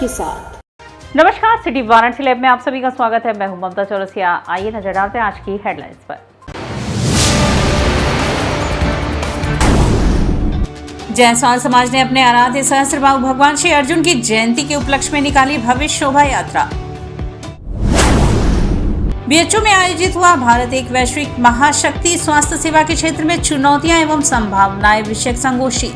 के साथ। नमस्कार, सिटी वाराणसी लैब में आप सभी का स्वागत है। मैं हूं ममता चौरसिया। आइए नजर डालते हैं आज की हेडलाइंस पर। जायसवाल समाज ने अपने आराध्य सहस्त्रबाहु भगवान श्री अर्जुन की जयंती के उपलक्ष्य में निकाली भव्य शोभा यात्रा। बीएचयू में आयोजित हुआ भारत एक वैश्विक महाशक्ति, स्वास्थ्य सेवा के क्षेत्र में चुनौतियां एवं संभावनाएं विषयक संगोष्ठी।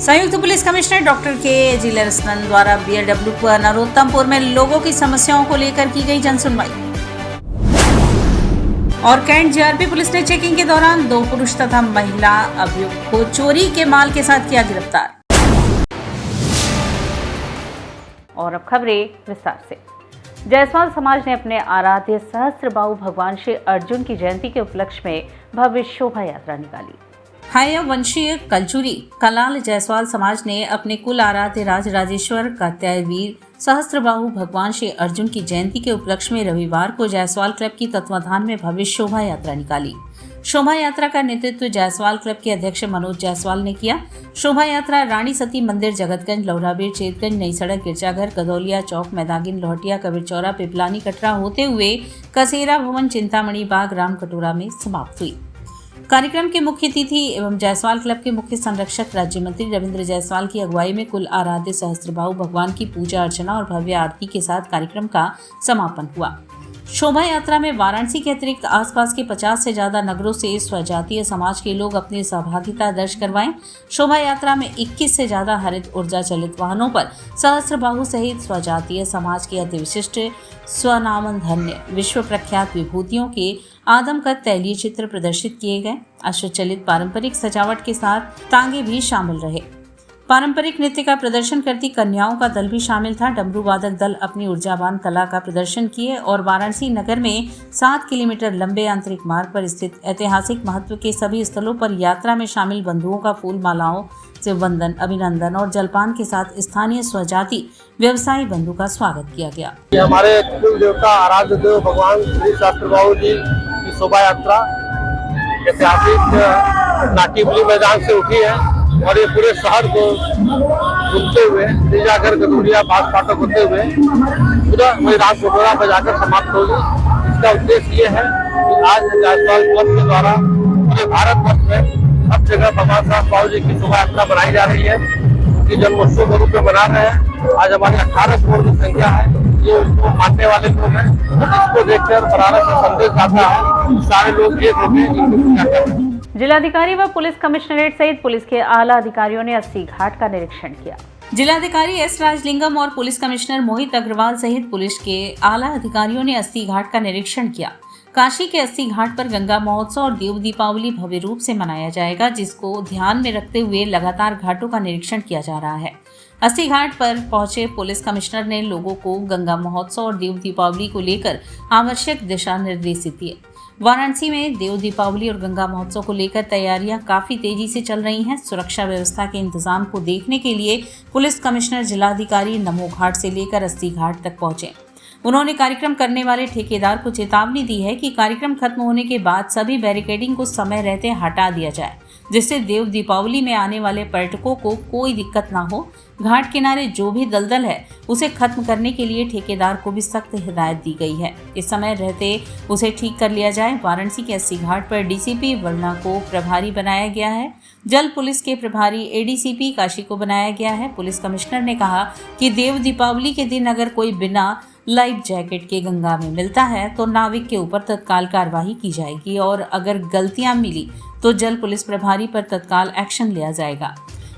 संयुक्त पुलिस कमिश्नर डॉक्टर के जिलरसन द्वारा बीएलडब्ल्यू नरोत्तमपुर में लोगों की समस्याओं को लेकर की गई जनसुनवाई। और कैंट जीआरपी पुलिस ने चेकिंग के दौरान 2 पुरुष तथा महिला अभियुक्त को चोरी के माल के साथ किया गिरफ्तार। और अब खबरें विस्तार से। जायसवाल समाज ने अपने आराध्य सहस्त्रबाहु भगवान श्री अर्जुन की जयंती के उपलक्ष्य में भव्य शोभा यात्रा निकाली। हाया वंशीय कलचुरी कलाल जायसवाल समाज ने अपने कुल आराध्य राज राजेश्वर कात्यायवीर सहस्त्रबाहु भगवान श्री अर्जुन की जयंती के उपलक्ष्य में रविवार को जायसवाल क्लब की तत्वाधान में भव्य शोभा यात्रा निकाली। शोभा यात्रा का नेतृत्व जायसवाल क्लब के अध्यक्ष मनोज जायसवाल ने किया। शोभा यात्रा रानी सती मंदिर, जगतगंज, लौराबीर, चेतगंज, नई सड़क, गिरजाघर, गदौलिया चौक, मैदागिन, लोहटिया, कबीर चौरा, पिपलानी, कटरा होते हुए कसेरा भवन, चिंतामणि बाग, राम कटोरा में समाप्त हुई। कार्यक्रम के मुख्य अतिथि एवं जायसवाल क्लब के मुख्य संरक्षक राज्य मंत्री रविंद्र जायसवाल की अगुवाई में कुल आराध्य सहस्त्रबाहु भगवान की पूजा अर्चना और भव्य आरती के साथ कार्यक्रम का समापन हुआ। शोभा यात्रा में वाराणसी के अतिरिक्त आसपास के 50 से ज्यादा नगरों से स्वजातीय समाज के लोग अपनी सहभागिता दर्ज करवाएं। शोभा यात्रा में 21 से ज्यादा हरित ऊर्जा चलित वाहनों पर सहस्त्रबाहु सहित स्वजातीय समाज के अति विशिष्ट स्वनामन धन्य विश्व प्रख्यात विभूतियों के आदमकद तैलीय चित्र प्रदर्शित किए गए। अश्वचलित पारंपरिक सजावट के साथ तांगे भी शामिल रहे। पारंपरिक नृत्य का प्रदर्शन करती कन्याओं का दल भी शामिल था। डमरू वादक दल अपनी ऊर्जावान कला का प्रदर्शन किए और वाराणसी नगर में 7 किलोमीटर लंबे आंतरिक मार्ग पर स्थित ऐतिहासिक महत्व के सभी स्थलों पर यात्रा में शामिल बंधुओं का फूल मालाओं से वंदन, अभिनंदन और जलपान के साथ स्थानीय स्वजाति व्यवसायी बंधु का स्वागत किया गया। हमारे कुल देवता आराध्य देव भगवान श्री सहस्त्रबाहु जी की शोभा यात्रा ऐतिहासिक नाटीबली मैदान से उठी है और ये पूरे शहर को घूमते हुए गिरजाघर, गदौलिया, बाग फाटक होते हुए पूरा वही राम कटोरा बजाकर समाप्त होगी। इसका उद्देश्य ये है कि आज जायसवाल क्लब के द्वारा पूरे भारतवर्ष में सब जगह भगवान सहस्त्रबाहु जी की शोभा यात्रा बनाई जा रही है, कि जन्मोत्सव के रूप में बना रहे हैं। आज हमारी 18 करोड़ की संख्या है, ये उसको मानने वाले लोग हैं। इसको देखकर बनारस से संदेश आता है, सारे लोग एक होकर इनको पूजा कर रहे हैं। जिलाधिकारी व पुलिस कमिश्नरेट सहित पुलिस के आला अधिकारियों ने अस्सी घाट का निरीक्षण किया। जिलाधिकारी एस राजलिंगम और पुलिस कमिश्नर मोहित अग्रवाल सहित पुलिस के आला अधिकारियों ने अस्सी घाट का निरीक्षण किया। काशी के अस्सी घाट पर गंगा महोत्सव और देव दीपावली भव्य रूप से मनाया जाएगा, जिसको ध्यान में रखते हुए लगातार घाटों का निरीक्षण किया जा रहा है। अस्सी घाट पर पहुंचे पुलिस कमिश्नर ने लोगों को गंगा महोत्सव और देव दीपावली को लेकर आवश्यक दिशा निर्देश दिए। वाराणसी में देव दीपावली और गंगा महोत्सव को लेकर तैयारियां काफी तेजी से चल रही हैं। सुरक्षा व्यवस्था के इंतजाम को देखने के लिए पुलिस कमिश्नर जिलाधिकारी नमो घाट से लेकर अस्सी घाट तक पहुंचे। उन्होंने कार्यक्रम करने वाले ठेकेदार को चेतावनी दी है कि कार्यक्रम खत्म होने के बाद सभी बैरिकेडिंग को समय रहते हटा दिया जाए, जिससे देव दीपावली में आने वाले पर्यटकों को कोई दिक्कत ना हो। घाट किनारे जो भी दलदल है उसे खत्म करने के लिए ठेकेदार को भी सख्त हिदायत दी गई है। इस समय रहते उसे ठीक कर लिया जाए। वाराणसी के अस्सी घाट पर डीसीपी वरुणा को प्रभारी बनाया गया है। जल पुलिस के प्रभारी एडीसीपी काशी को बनाया गया है। पुलिस कमिश्नर ने कहा कि देव दीपावली के दिन अगर कोई बिना लाइफ जैकेट के गंगा में मिलता है तो नाविक के ऊपर तत्काल कार्रवाई की जाएगी और अगर गलतियां मिली तो जल पुलिस प्रभारी पर तत्काल एक्शन लिया जाएगा।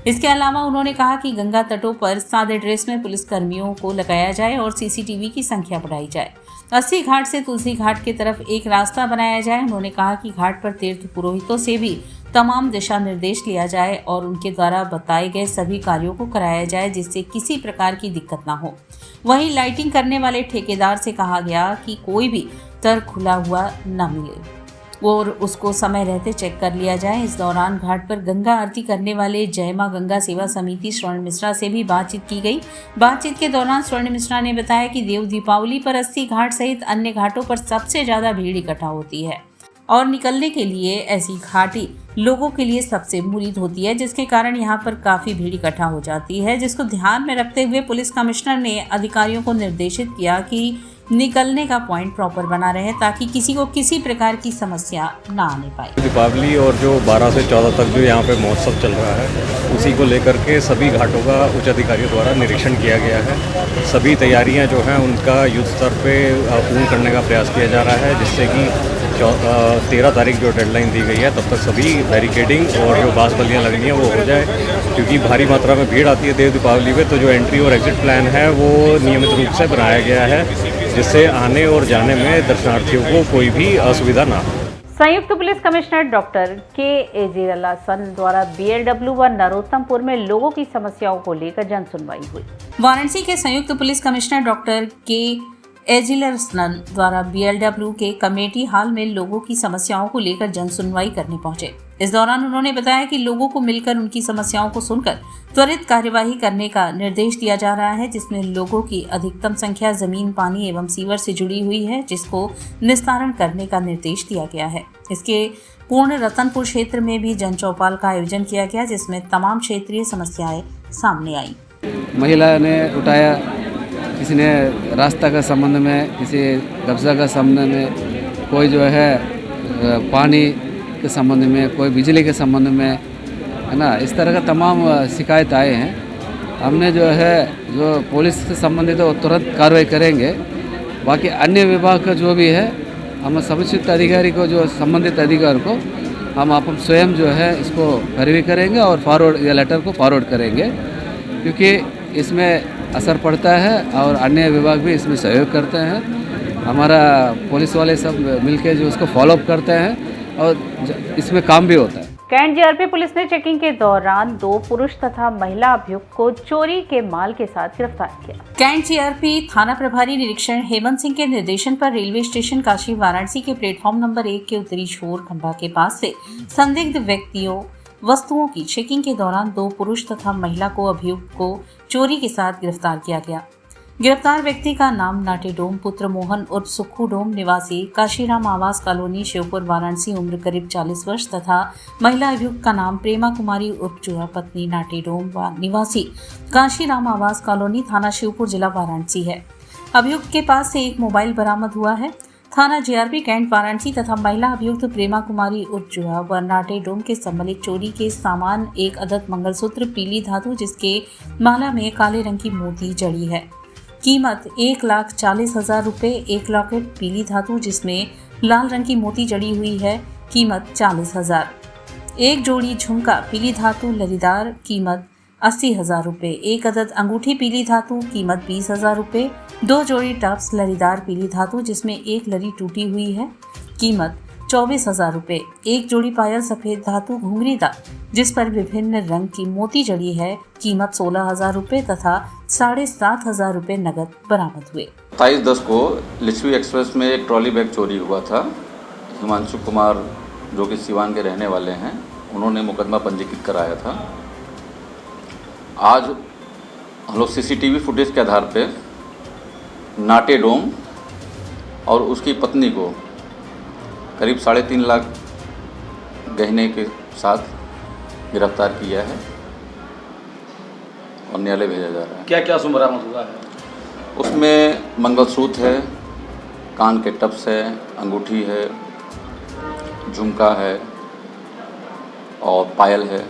इसके अलावा उन्होंने कहा कि गंगा तटों पर सादे ड्रेस में पुलिस कर्मियों को लगाया जाए और सीसीटीवी की संख्या बढ़ाई जाए। अस्सी घाट से तुलसी घाट की तरफ एक रास्ता बनाया जाए। उन्होंने कहा कि घाट पर तीर्थ पुरोहितों से भी तमाम दिशा निर्देश लिया जाए और उनके द्वारा बताए गए सभी कार्यों को कराया जाए, जिससे किसी प्रकार की दिक्कत ना हो। वहीं लाइटिंग करने वाले ठेकेदार से कहा गया कि कोई भी तर खुला हुआ न मिले और उसको समय रहते चेक कर लिया जाए। इस दौरान घाट पर गंगा आरती करने वाले जय मां गंगा सेवा समिति स्वर्ण मिश्रा से भी बातचीत की गई। बातचीत के दौरान स्वर्ण मिश्रा ने बताया कि देव दीपावली पर अस्सी घाट सहित अन्य घाटों पर सबसे ज्यादा भीड़ इकट्ठा होती है और निकलने के लिए ऐसी घाटी लोगों के लिए सबसे मुरीद होती है, जिसके कारण यहाँ पर काफी भीड़ इकट्ठा हो जाती है, जिसको ध्यान में रखते हुए पुलिस कमिश्नर ने अधिकारियों को निर्देशित किया कि निकलने का पॉइंट प्रॉपर बना रहे ताकि किसी को किसी प्रकार की समस्या ना आने पाए। दीपावली और जो 12 से 14 तक जो यहाँ पे महोत्सव चल रहा है उसी को लेकर के सभी घाटों का उच्च अधिकारियों द्वारा निरीक्षण किया गया है। सभी तैयारियाँ जो हैं उनका युद्ध स्तर पे पूर्ण करने का प्रयास किया जा रहा है, जिससे कि 13 तारीख जो डेडलाइन दी गई है तब तक सभी बैरिकेडिंग और जो बास बल्लियाँ लगनी है वो हो जाए, क्योंकि भारी मात्रा में भीड़ आती है देव दीपावली में। तो जो एंट्री और एग्जिट प्लान है वो नियमित रूप से बनाया गया है, जिससे आने और जाने में दर्शनार्थियों को कोई भी असुविधा ना हो। संयुक्त पुलिस कमिश्नर डॉक्टर के एजिरलासन द्वारा बीएलडब्ल्यू व नरोत्तमपुर में लोगों की समस्याओं को लेकर जन सुनवाई हुई। वाराणसी के संयुक्त पुलिस कमिश्नर डॉक्टर के एजिलरसन द्वारा बीएलडब्ल्यू के कमेटी हॉल में लोगों की समस्याओं को लेकर जन सुनवाई करने पहुंचे। इस दौरान उन्होंने बताया कि लोगों को मिलकर उनकी समस्याओं को सुनकर त्वरित कार्यवाही करने का निर्देश दिया जा रहा है, जिसमें लोगों की अधिकतम संख्या जमीन, पानी एवं सीवर से जुड़ी हुई है, जिसको निस्तारण करने का निर्देश दिया गया है। इसके पूर्ण रतनपुर क्षेत्र में भी जन चौपाल का आयोजन किया गया, जिसमें तमाम क्षेत्रीय समस्याएं सामने आई। महिला ने उठाया, किसी ने रास्ता का संबंध में, किसी कब्जा का संबंध में, कोई जो है पानी के संबंध में, कोई बिजली के संबंध में, है ना। इस तरह का तमाम शिकायत आए हैं। हमने जो है जो पुलिस से संबंधित है वो तुरंत कार्रवाई करेंगे। बाकी अन्य विभाग का जो भी है हम समुचित अधिकारी को, जो संबंधित अधिकारी को हम अपन स्वयं जो है इसको कार्रवाई करेंगे और फॉरवर्ड या लेटर को फॉरवर्ड करेंगे, क्योंकि इसमें असर पड़ता है और अन्य विभाग भी इसमें सहयोग करते हैं। हमारा पुलिस वाले सब मिलके जो उसको फॉलोअप करते हैं और इसमें काम भी होता है। कैंट जीआरपी पुलिस ने चेकिंग के दौरान 2 पुरुष तथा महिला अभियुक्त को चोरी के माल के साथ गिरफ्तार किया। कैंट जीआरपी थाना प्रभारी निरीक्षण हेमंत सिंह के निर्देशन पर रेलवे स्टेशन काशी वाराणसी के प्लेटफॉर्म नंबर 1 के उत्तरी छोर खंभा के पास से संदिग्ध व्यक्तियों वस्तुओं की चेकिंग के दौरान 2 पुरुष तथा महिला को अभियुक्त को चोरी के साथ गिरफ्तार किया गया। गिरफ्तार व्यक्ति का नाम नाटे डोम पुत्र मोहन उर्फ सुक्खू डोम निवासी काशीराम आवास कॉलोनी शिवपुर वाराणसी, उम्र करीब 40 वर्ष तथा महिला अभियुक्त का नाम प्रेमा कुमारी उर्फ जुआ पत्नी नाटे डोम निवासी काशीराम आवास कॉलोनी थाना शिवपुर जिला वाराणसी है। अभियुक्त के पास से एक मोबाइल बरामद हुआ है। थाना जीआरपी कैंट वाराणसी तथा महिला अभियुक्त प्रेमा कुमारी उर्फ जुआ व नाटे डोम के सम्मिलित चोरी के सामान 1 अदद मंगलसूत्र पीली धातु जिसके माला में काले रंग की मोती जड़ी है, कीमत 1,40,000 रुपये, 1 लॉकेट पीली धातु जिसमें लाल रंग की मोती जड़ी हुई है, कीमत 40,000, 1 जोड़ी झुमका पीली धातु लरीदार, कीमत 80,000 रुपये, 1 अदद अंगूठी पीली धातु, कीमत 20,000 रुपये, 2 जोड़ी टप्स लरीदार पीली धातु जिसमें 1 लरी टूटी हुई है, कीमत 24,000 रुपये, 1 जोड़ी पायल सफेद धातु घुंघरीदार जिस पर विभिन्न रंग की मोती जड़ी है, कीमत 16,000 रुपये तथा 7,500 रुपये नगद बरामद हुए। 27/10 को लिच्छवी एक्सप्रेस में एक ट्रॉली बैग चोरी हुआ था। हिमांशु कुमार जो कि सिवान के रहने वाले हैं, उन्होंने मुकदमा पंजीकृत कराया था। आज हम लोग सीसीटीवी फुटेज के आधार पे नाटे डोम और उसकी पत्नी को करीब 3.5 लाख गहने के साथ गिरफ्तार किया है और न्यायालय भेजा जा रहा है। क्या क्या बरामद हुआ है? उसमें मंगलसूत्र है, कान के टप्स है, अंगूठी है, झुमका है और पायल है,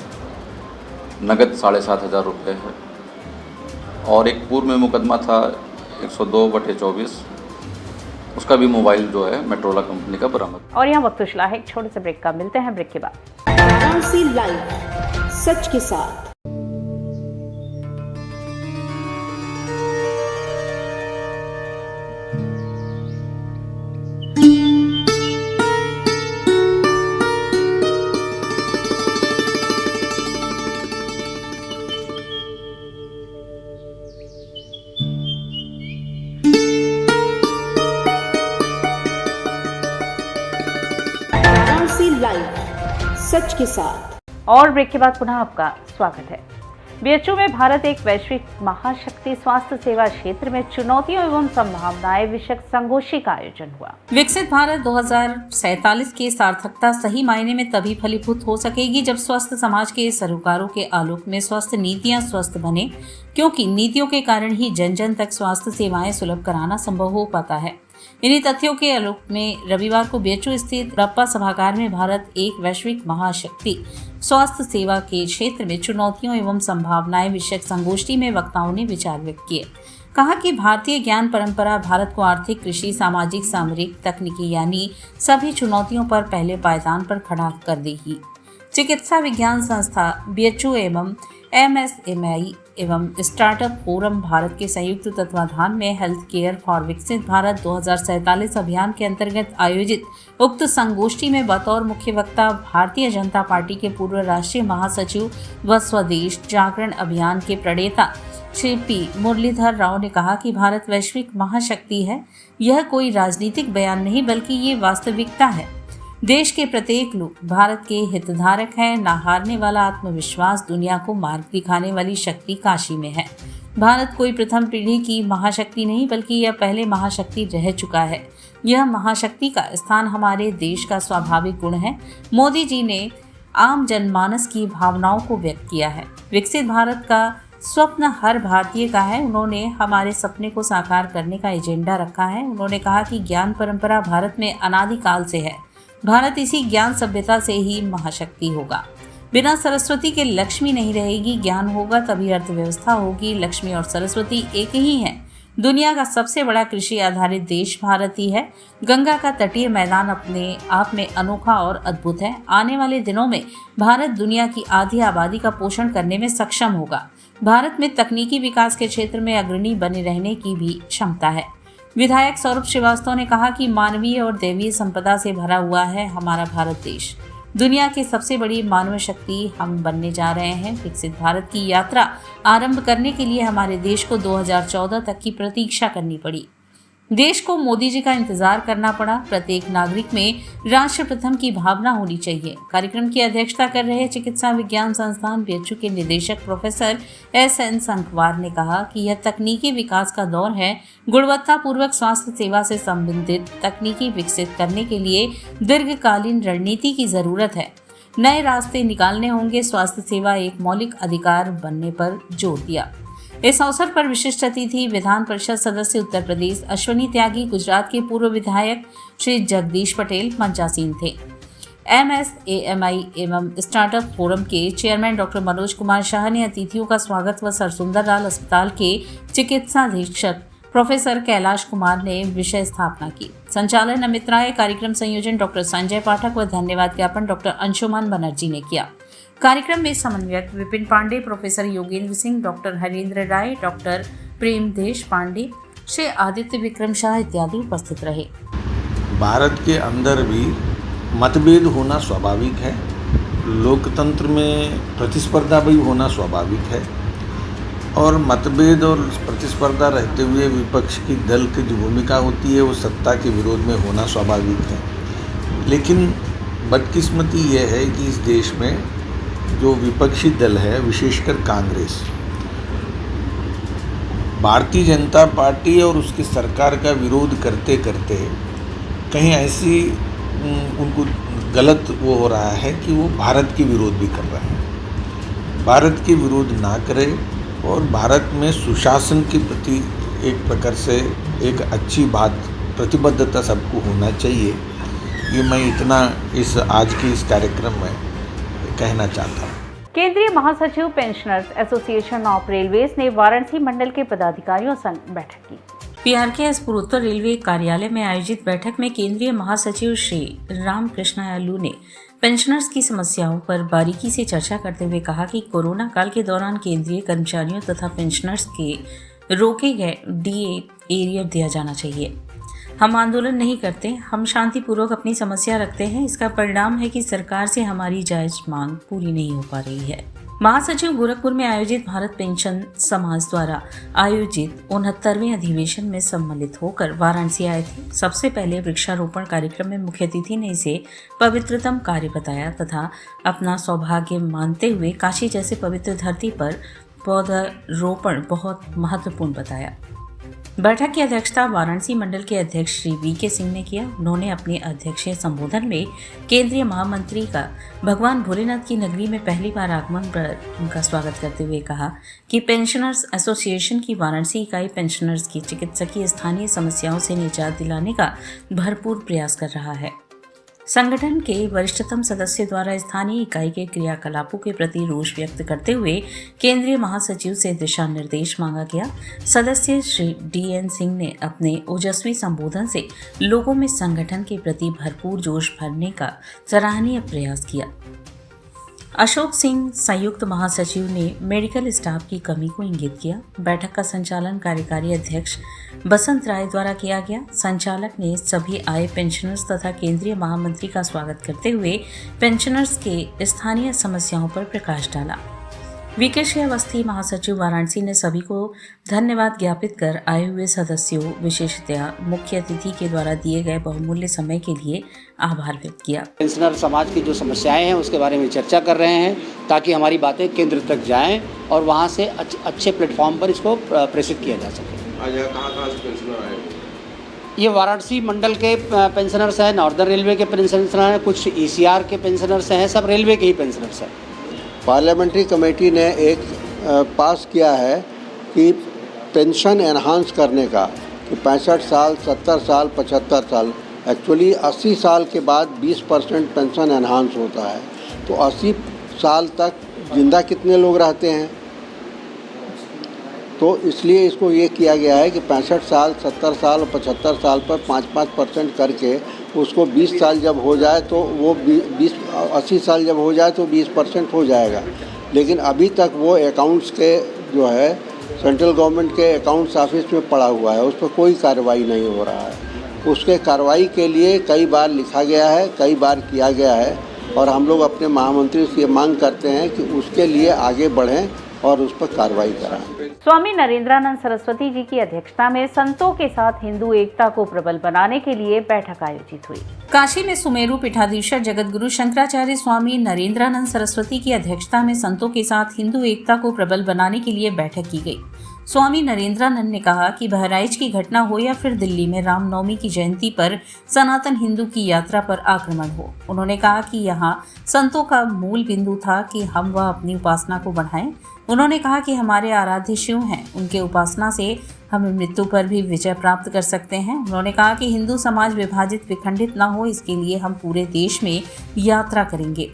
नगद 7,500 रुपये है। और एक पूर्व में मुकदमा था 102/24, उसका भी मोबाइल जो है मेट्रोला कंपनी का बरामद। और यहाँ वक्त चला है एक छोटे से ब्रेक का, मिलते हैं ब्रेक के बाद। वाराणसी लाइव, सच के साथ। वाराणसी लाइव, सच के साथ। और ब्रेक के बाद पुनः आपका स्वागत है। बीएचयू में भारत एक वैश्विक महाशक्ति स्वास्थ्य सेवा क्षेत्र में चुनौतियों एवं संभावनाएं विषयक संगोष्ठी का आयोजन हुआ। विकसित भारत 2047 की सार्थकता सही मायने में तभी फलीभूत हो सकेगी जब स्वस्थ समाज के सरोकारों के आलोक में स्वस्थ नीतियां स्वस्थ बने, क्योंकि नीतियों के कारण ही जन जन तक स्वास्थ्य सेवाएं सुलभ कराना संभव हो पाता है। इन्हीं तथ्यों के आलोक में रविवार को बीएचयू स्थित रप्पा सभागार में भारत एक वैश्विक महाशक्ति स्वास्थ्य सेवा के क्षेत्र में चुनौतियों एवं संभावनाएं विषयक संगोष्ठी में वक्ताओं ने विचार व्यक्त किए। कहा कि भारतीय ज्ञान परंपरा भारत को आर्थिक, कृषि, सामाजिक, सामरिक, तकनीकी यानी सभी चुनौतियों पर पहले पायदान पर खड़ा कर देगी। चिकित्सा विज्ञान संस्था बीएचयू एवं MSMI एवं स्टार्टअप फोरम भारत के संयुक्त तत्वाधान में हेल्थ केयर फॉर विकसित भारत 2047 अभियान के अंतर्गत आयोजित उक्त संगोष्ठी में बतौर मुख्य वक्ता भारतीय जनता पार्टी के पूर्व राष्ट्रीय महासचिव व स्वदेश जागरण अभियान के प्रणेता श्री P. मुरलीधर राव ने कहा कि भारत वैश्विक महाशक्ति है। यह कोई राजनीतिक बयान नहीं बल्कि ये वास्तविकता है। देश के प्रत्येक लोग भारत के हितधारक हैं। ना हारने वाला आत्मविश्वास, दुनिया को मार्ग दिखाने वाली शक्ति काशी में है। भारत कोई प्रथम पीढ़ी की महाशक्ति नहीं बल्कि यह पहले महाशक्ति रह चुका है। यह महाशक्ति का स्थान हमारे देश का स्वाभाविक गुण है। मोदी जी ने आम जनमानस की भावनाओं को व्यक्त किया है। विकसित भारत का स्वप्न हर भारतीय का है। उन्होंने हमारे सपने को साकार करने का एजेंडा रखा है। उन्होंने कहा कि ज्ञान परंपरा भारत में अनादिकाल से है। भारत इसी ज्ञान सभ्यता से ही महाशक्ति होगा। बिना सरस्वती के लक्ष्मी नहीं रहेगी। ज्ञान होगा तभी अर्थव्यवस्था होगी। लक्ष्मी और सरस्वती एक ही हैं। दुनिया का सबसे बड़ा कृषि आधारित देश भारत ही है। गंगा का तटीय मैदान अपने आप में अनोखा और अद्भुत है। आने वाले दिनों में भारत दुनिया की आधी आबादी का पोषण करने में सक्षम होगा। भारत में तकनीकी विकास के क्षेत्र में अग्रणी बने रहने की भी क्षमता है। विधायक सौरभ श्रीवास्तव ने कहा कि मानवीय और दैवीय संपदा से भरा हुआ है हमारा भारत देश। दुनिया की सबसे बड़ी मानव शक्ति हम बनने जा रहे हैं। विकसित भारत की यात्रा आरंभ करने के लिए हमारे देश को 2014 तक की प्रतीक्षा करनी पड़ी। देश को मोदी जी का इंतजार करना पड़ा। प्रत्येक नागरिक में राष्ट्र प्रथम की भावना होनी चाहिए। कार्यक्रम की अध्यक्षता कर रहे चिकित्सा विज्ञान संस्थान बीएचयू के निदेशक प्रोफेसर SN संखवार ने कहा कि यह तकनीकी विकास का दौर है। गुणवत्तापूर्वक स्वास्थ्य सेवा से संबंधित तकनीकी विकसित करने के लिए दीर्घकालीन रणनीति की जरूरत है। नए रास्ते निकालने होंगे। स्वास्थ्य सेवा एक मौलिक अधिकार बनने पर जोर दिया। इस अवसर पर विशिष्ट अतिथि विधान परिषद सदस्य उत्तर प्रदेश अश्वनी त्यागी, गुजरात के पूर्व विधायक श्री जगदीश पटेल मंचासीन थे। MSAMI एवं स्टार्टअप फोरम के चेयरमैन डॉक्टर मनोज कुमार शाह ने अतिथियों का स्वागत व सरसुंदर लाल अस्पताल के चिकित्सा अधीक्षक प्रोफेसर कैलाश कुमार ने विषय स्थापना की। संचालन अमित राय, कार्यक्रम संयोजन डॉक्टर संजय पाठक व धन्यवाद ज्ञापन डॉक्टर अंशुमान बनर्जी ने किया। कार्यक्रम में समन्वयक विपिन पांडे, प्रोफेसर योगेंद्र सिंह, डॉक्टर हरेंद्र राय, डॉक्टर प्रेम देश पांडे, श्री आदित्य विक्रम शाह इत्यादि उपस्थित रहे। भारत के अंदर भी मतभेद होना स्वाभाविक है। लोकतंत्र में प्रतिस्पर्धा भी होना स्वाभाविक है और मतभेद और प्रतिस्पर्धा रहते हुए विपक्ष की दल की जो भूमिका होती है वो सत्ता के विरोध में होना स्वाभाविक है। लेकिन बदकिस्मती ये है कि इस देश में जो विपक्षी दल है, विशेषकर कांग्रेस, भारतीय जनता पार्टी और उसकी सरकार का विरोध करते करते कहीं ऐसी उनको गलत वो हो रहा है कि वो भारत के विरोध भी कर रहे हैं। भारत के विरोध ना करें और भारत में सुशासन के प्रति एक प्रकार से एक अच्छी बात, प्रतिबद्धता सबको होना चाहिए। ये मैं इतना इस आज के इस कार्यक्रम में कहना चाहता हूँ। केंद्रीय महासचिव पेंशनर्स एसोसिएशन ऑफ रेलवेज ने वाराणसी मंडल के पदाधिकारियों संग बैठक की। PRKS पूर्वोत्तर रेलवे कार्यालय में आयोजित बैठक में केंद्रीय महासचिव श्री रामकृष्ण यालू ने पेंशनर्स की समस्याओं पर बारीकी से चर्चा करते हुए कहा कि कोरोना काल के दौरान केंद्रीय कर्मचारियों तथा पेंशनर्स के रोके गए DA एरियर दिया जाना चाहिए। हम आंदोलन नहीं करते, हम शांतिपूर्वक अपनी समस्या रखते हैं। इसका परिणाम है कि सरकार से हमारी जायज मांग पूरी नहीं हो पा रही है। महासचिव गोरखपुर में आयोजित भारत पेंशन समाज द्वारा आयोजित 69वें अधिवेशन में सम्मिलित होकर वाराणसी आए थे। सबसे पहले वृक्षारोपण कार्यक्रम में मुख्य अतिथि ने इसे पवित्रतम कार्य बताया तथा अपना सौभाग्य मानते हुए काशी जैसे पवित्र धरती पर पौधारोपण बहुत महत्वपूर्ण बताया। बैठक की अध्यक्षता वाराणसी मंडल के अध्यक्ष श्री वी.के. सिंह ने किया। उन्होंने अपने अध्यक्षीय संबोधन में केंद्रीय महामंत्री का भगवान भोलेनाथ की नगरी में पहली बार आगमन पर उनका स्वागत करते हुए कहा कि पेंशनर्स एसोसिएशन की वाराणसी इकाई पेंशनर्स की चिकित्सकीय स्थानीय समस्याओं से निजात दिलाने का भरपूर प्रयास कर रहा है। संगठन के वरिष्ठतम सदस्य द्वारा स्थानीय इकाई के क्रियाकलापों के प्रति रोष व्यक्त करते हुए केंद्रीय महासचिव से दिशा निर्देश मांगा गया। सदस्य श्री डी.एन. सिंह ने अपने ओजस्वी संबोधन से लोगों में संगठन के प्रति भरपूर जोश भरने का सराहनीय प्रयास किया। अशोक सिंह संयुक्त महासचिव ने मेडिकल स्टाफ की कमी को इंगित किया। बैठक का संचालन कार्यकारी अध्यक्ष बसंत राय द्वारा किया गया। संचालक ने सभी आए पेंशनर्स तथा केंद्रीय महामंत्री का स्वागत करते हुए पेंशनर्स के स्थानीय समस्याओं पर प्रकाश डाला। वी.के. अवस्थी महासचिव वाराणसी ने सभी को धन्यवाद ज्ञापित कर आए हुए सदस्यों विशेषतया मुख्य अतिथि के द्वारा दिए गए बहुमूल्य समय के लिए आभार व्यक्त किया। पेंशनर समाज की जो समस्याएं हैं उसके बारे में चर्चा कर रहे हैं ताकि हमारी बातें केंद्र तक जाएं और वहां से अच्छे प्लेटफॉर्म पर इसको प्रेषित किया जा सके। आज यहाँ कहाँ से पेंशनर आए? ये वाराणसी मंडल के पेंशनर्स हैं, नॉर्दर्न रेलवे के पेंशनर्स हैं, कुछ ECR के पेंशनर्स हैं, सब रेलवे के ही पेंशनर्स हैं। पार्लियामेंट्री कमेटी ने एक पास किया है कि पेंशन एनहांस करने का कि 65 साल, 70 साल, 75 साल, एक्चुअली 80 साल के बाद 20% पेंशन एनहांस होता है। तो 80 साल तक जिंदा कितने लोग रहते हैं, तो इसलिए इसको ये किया गया है कि 65 साल, 70 साल और 75 साल पर 5% करके उसको 20 साल जब हो जाए तो वो 80 साल जब हो जाए तो 20% हो जाएगा। लेकिन अभी तक वो अकाउंट्स के जो है सेंट्रल गवर्नमेंट के अकाउंट्स ऑफिस में पड़ा हुआ है, उस पर कोई कार्रवाई नहीं हो रहा है। उसके कार्रवाई के लिए कई बार लिखा गया है, कई बार किया गया है और हम लोग अपने महामंत्री से ये मांग करते हैं कि उसके लिए आगे बढ़ें और उस पर कार्रवाई कराएं। स्वामी नरेंद्रानंद सरस्वती जी की अध्यक्षता में संतों के साथ हिंदू एकता को प्रबल बनाने के लिए बैठक आयोजित हुई। काशी में सुमेरु पीठाधीश्वर जगतगुरु शंकराचार्य स्वामी नरेंद्रानंद सरस्वती की अध्यक्षता में संतों के साथ हिंदू एकता को प्रबल बनाने के लिए बैठक की गई। स्वामी नरेंद्रानंद ने कहा कि बहराइच की घटना हो या फिर दिल्ली में रामनवमी की जयंती पर सनातन हिंदू की यात्रा पर आक्रमण हो, उन्होंने कहा कि यहाँ संतों का मूल बिंदु था कि हम वह अपनी उपासना को बढ़ाएं। उन्होंने कहा कि हमारे आराध्य शिव हैं, उनके उपासना से हम मृत्यु पर भी विजय प्राप्त कर सकते हैं। उन्होंने कहा कि हिंदू समाज विभाजित विखंडित न हो, इसके लिए हम पूरे देश में यात्रा करेंगे।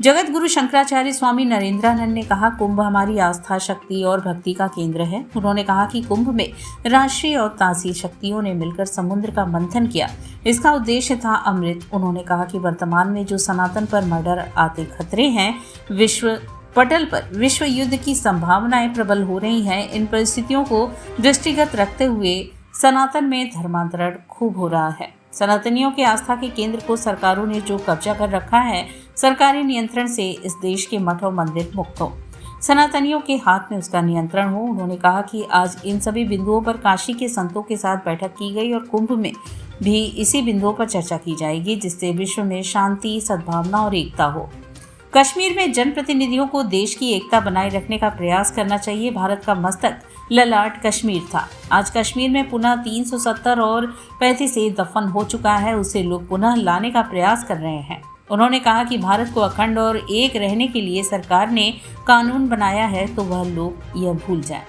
जगत गुरु शंकराचार्य स्वामी नरेंद्रानंद ने कहा, कुंभ हमारी आस्था, शक्ति और भक्ति का केंद्र है। उन्होंने कहा कि कुंभ में राष्ट्रीय और तासी शक्तियों ने मिलकर समुद्र का मंथन किया, इसका उद्देश्य था अमृत। उन्होंने कहा कि वर्तमान में जो सनातन पर मर्डर आते खतरे हैं, विश्व पटल पर विश्व युद्ध की संभावनाएं प्रबल हो रही हैं। इन परिस्थितियों को दृष्टिगत रखते हुए सनातन में धर्मांतरण खूब हो रहा है। सनातनियों के आस्था के केंद्र को सरकारों ने जो कब्जा कर रखा है, सरकारी नियंत्रण से इस देश के मठ और मंदिर मुक्त हो, सनातनियों के हाथ में उसका नियंत्रण हो। उन्होंने कहा कि आज इन सभी बिंदुओं पर काशी के संतों के साथ बैठक की गई और कुंभ में भी इसी बिंदुओं पर चर्चा की जाएगी, जिससे विश्व में शांति, सद्भावना और एकता हो। कश्मीर में जनप्रतिनिधियों को देश की एकता बनाए रखने का प्रयास करना चाहिए। भारत का मस्तक ललाट कश्मीर था। आज कश्मीर में पुनः 370 और 35 दफन हो चुका है, उसे लोग पुनः लाने का प्रयास कर रहे हैं। उन्होंने कहा कि भारत को अखंड और एक रहने के लिए सरकार ने कानून बनाया है, तो वह लोग यह भूल जाएं।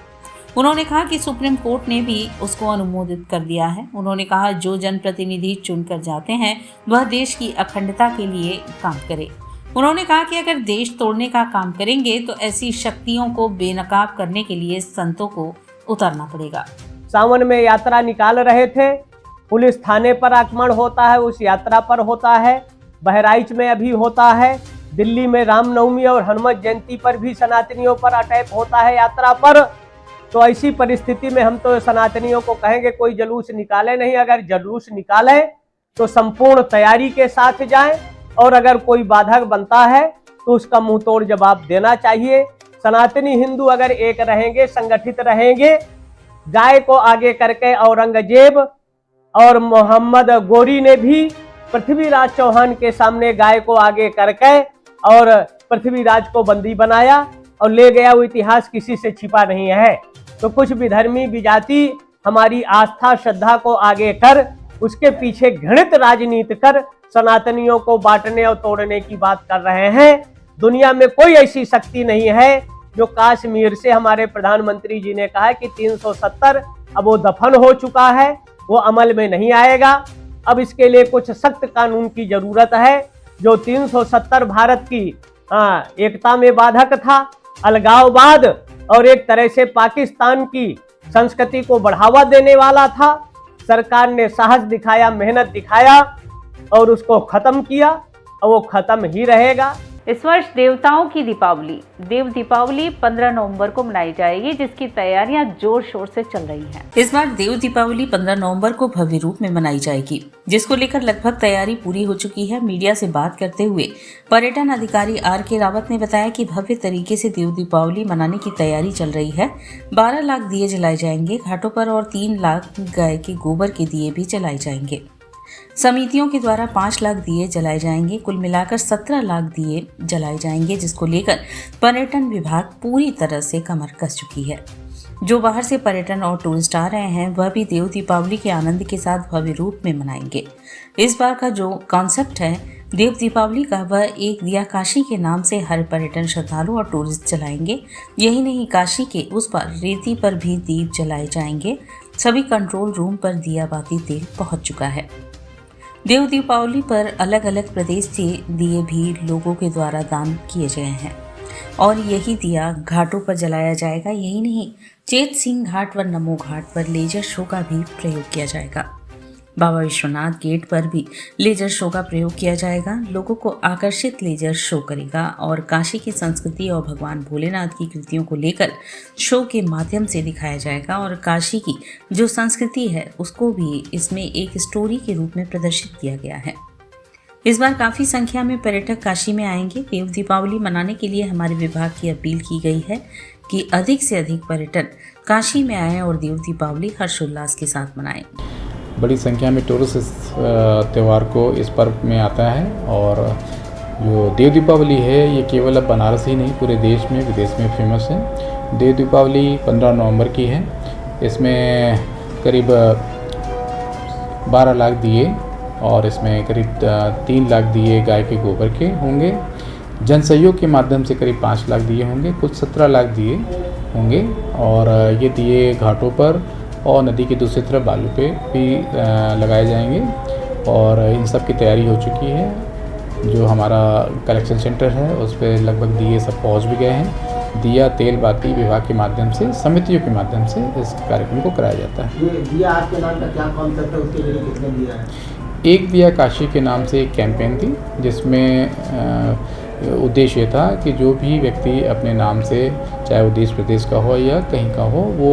उन्होंने कहा कि सुप्रीम कोर्ट ने भी उसको अनुमोदित कर दिया है। उन्होंने कहा जो जनप्रतिनिधि चुनकर जाते हैं वह देश की अखंडता के लिए काम करे। उन्होंने कहा कि अगर देश तोड़ने का काम करेंगे तो ऐसी शक्तियों को बेनकाब करने के लिए संतों को उतरना पड़ेगा। सावन में यात्रा निकाल रहे थे, पुलिस थाने पर आक्रमण होता है, उस यात्रा पर होता है। बहराइच में अभी होता है, दिल्ली में रामनवमी और हनुमत जयंती पर भी सनातनियों पर अटैक होता है यात्रा पर। तो ऐसी परिस्थिति में हम तो सनातनियों को कहेंगे कोई जुलूस निकाले नहीं। अगर जुलूस निकालें तो संपूर्ण तैयारी के साथ जाएं और अगर कोई बाधक बनता है तो उसका मुंह तोड़ जवाब देना चाहिए। सनातनी हिंदू अगर एक रहेंगे, संगठित रहेंगे, गाय को आगे करके औरंगजेब और मोहम्मद गोरी ने भी पृथ्वीराज चौहान के सामने गाय को आगे करके और पृथ्वीराज को बंदी बनाया। और ले गया वो इतिहास किसी से छिपा नहीं है। तो कुछ विधर्मी विजाति हमारी आस्था श्रद्धा को आगे कर उसके पीछे घृणित राजनीति कर सनातनियों को बांटने और तोड़ने की बात कर रहे हैं। दुनिया में कोई ऐसी शक्ति नहीं है जो कश्मीर से हमारे प्रधानमंत्री जी ने कहा है कि 370 अब वो दफन हो चुका है, वो अमल में नहीं आएगा। अब इसके लिए कुछ सख्त कानून की जरूरत है। जो 370 भारत की एकता में बाधक था, अलगाववाद और एक तरह से पाकिस्तान की संस्कृति को बढ़ावा देने वाला था। सरकार ने साहस दिखाया, मेहनत दिखाया और उसको खत्म किया और वो खत्म ही रहेगा। इस वर्ष देवताओं की दीपावली देव दीपावली 15 नवंबर को मनाई जाएगी, जिसकी तैयारियां जोर शोर से चल रही हैं। इस बार देव दीपावली 15 नवंबर को भव्य रूप में मनाई जाएगी, जिसको लेकर लगभग तैयारी पूरी हो चुकी है। मीडिया से बात करते हुए पर्यटन अधिकारी आर.के. रावत ने बताया कि भव्य तरीके से देव दीपावली मनाने की तैयारी चल रही है। 12 लाख दिए जलाए जाएंगे घाटों पर और 3 लाख गाय के गोबर के दिए भी जलाए जाएंगे। समितियों के द्वारा 5 लाख दिए जलाए जाएंगे। कुल मिलाकर 17 लाख दिए जलाए जाएंगे, जिसको लेकर पर्यटन विभाग पूरी तरह से कमर कस चुकी है। जो बाहर से पर्यटन और टूरिस्ट आ रहे हैं वह भी देव दीपावली के आनंद के साथ भव्य रूप में मनाएंगे। इस बार का जो कॉन्सेप्ट है देव दीपावली का, वह एक दिया काशी के नाम से हर पर्यटन श्रद्धालु और टूरिस्ट जलाएंगे। यही नहीं, काशी के उस पार रेती पर भी दीप जलाए जाएंगे। सभी कंट्रोल रूम पर दिया बाती तेल पहुंच चुका है। देव दीपावली पर अलग अलग प्रदेश से दिए भी लोगों के द्वारा दान किए गए हैं और यही दिया घाटों पर जलाया जाएगा। यही नहीं, चेत सिंह घाट व नमो घाट पर लेजर शो का भी प्रयोग किया जाएगा। बाबा विश्वनाथ गेट पर भी लेजर शो का प्रयोग किया जाएगा। लोगों को आकर्षित लेजर शो करेगा और काशी की संस्कृति और भगवान भोलेनाथ की कृतियों को लेकर शो के माध्यम से दिखाया जाएगा और काशी की जो संस्कृति है उसको भी इसमें एक स्टोरी के रूप में प्रदर्शित किया गया है। इस बार काफ़ी संख्या में पर्यटक काशी में आएंगे। देव दीपावली मनाने के लिए हमारे विभाग की अपील की गई है कि अधिक से अधिक पर्यटन काशी में आएँ और देव दीपावली हर्षोल्लास के साथ मनाएं। बड़ी संख्या में टूरिस्ट इस त्यौहार को इस पर्व में आता है और जो देव दीपावली है ये केवल अब बनारस ही नहीं पूरे देश में विदेश में फेमस है। देव दीपावली 15 नवंबर की है। इसमें करीब 12 लाख दिए और इसमें करीब 3 लाख दिए गाय के गोबर के होंगे। जन सहयोग के माध्यम से करीब 5 लाख दिए होंगे। कुल 17 लाख दिए होंगे और ये दिए घाटों पर और नदी की दूसरी तरफ बालू पे भी लगाए जाएंगे और इन सब की तैयारी हो चुकी है। जो हमारा कलेक्शन सेंटर है उस पर लगभग दिए सब पहुंच भी गए हैं। दिया तेल बाती विभाग के माध्यम से समितियों के माध्यम से इस कार्यक्रम को कराया जाता है। ये दिया आपके नाम का क्या कॉन्सेप्ट है, उसके लिए कितने दिया है? एक दिया काशी के नाम से एक कैंपेन थी जिसमें उद्देश्य था कि जो भी व्यक्ति अपने नाम से चाहे वो देश प्रदेश का हो या कहीं का हो वो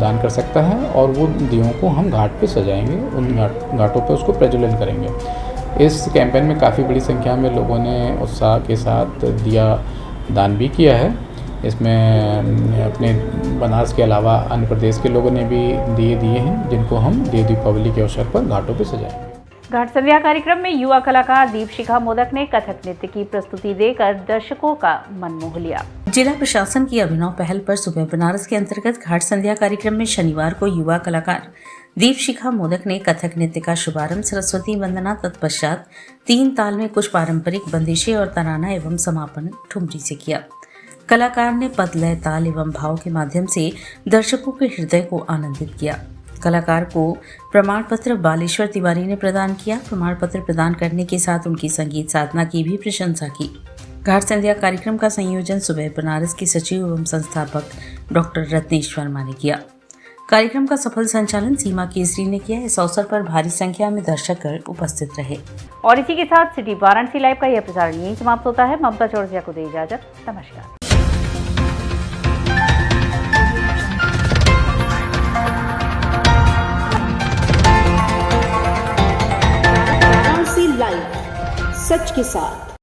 दान कर सकता है और वो दियों को हम घाट पे सजाएंगे, उन घाटों पे उसको प्रज्वलन करेंगे। इस कैंपेन में काफ़ी बड़ी संख्या में लोगों ने उत्साह के साथ दिया दान भी किया है। इसमें अपने बनारस के अलावा अन्य प्रदेश के लोगों ने भी दिए हैं जिनको हम देव दीपावली के अवसर पर घाटों पर सजाएंगे। घाट संध्या कार्यक्रम में युवा कलाकार दीपशिखा मोदक ने कथक नृत्य की प्रस्तुति देकर दर्शकों का मन मोह लिया। जिला प्रशासन की अभिनव पहल पर सुबह बनारस के अंतर्गत घाट संध्या कार्यक्रम में शनिवार को युवा कलाकार दीपशिखा मोदक ने कथक नृत्य का शुभारंभ सरस्वती वंदना तत्पश्चात 3 ताल में कुछ पारंपरिक बंदिशें और तराना एवं समापन ठुमरी से किया। कलाकार ने पद लय ताल एवं भाव के माध्यम से दर्शकों के हृदय को आनंदित किया। कलाकार को प्रमाण पत्र बालेश्वर तिवारी ने प्रदान किया। प्रमाण पत्र प्रदान करने के साथ उनकी संगीत साधना की भी प्रशंसा की। घाट संध्या कार्यक्रम का संयोजन सुबह बनारस के सचिव एवं संस्थापक डॉक्टर रत्नेश वर्मा ने किया। कार्यक्रम का सफल संचालन सीमा केसरी ने किया। इस अवसर पर भारी संख्या में दर्शकगण उपस्थित रहे। और इसी के साथ सिटी वाराणसी लाइव का यह प्रसारण यहीं समाप्त होता है। ममता चौरसिया को दे इजाजत। नमस्कार। लाइव सच के साथ।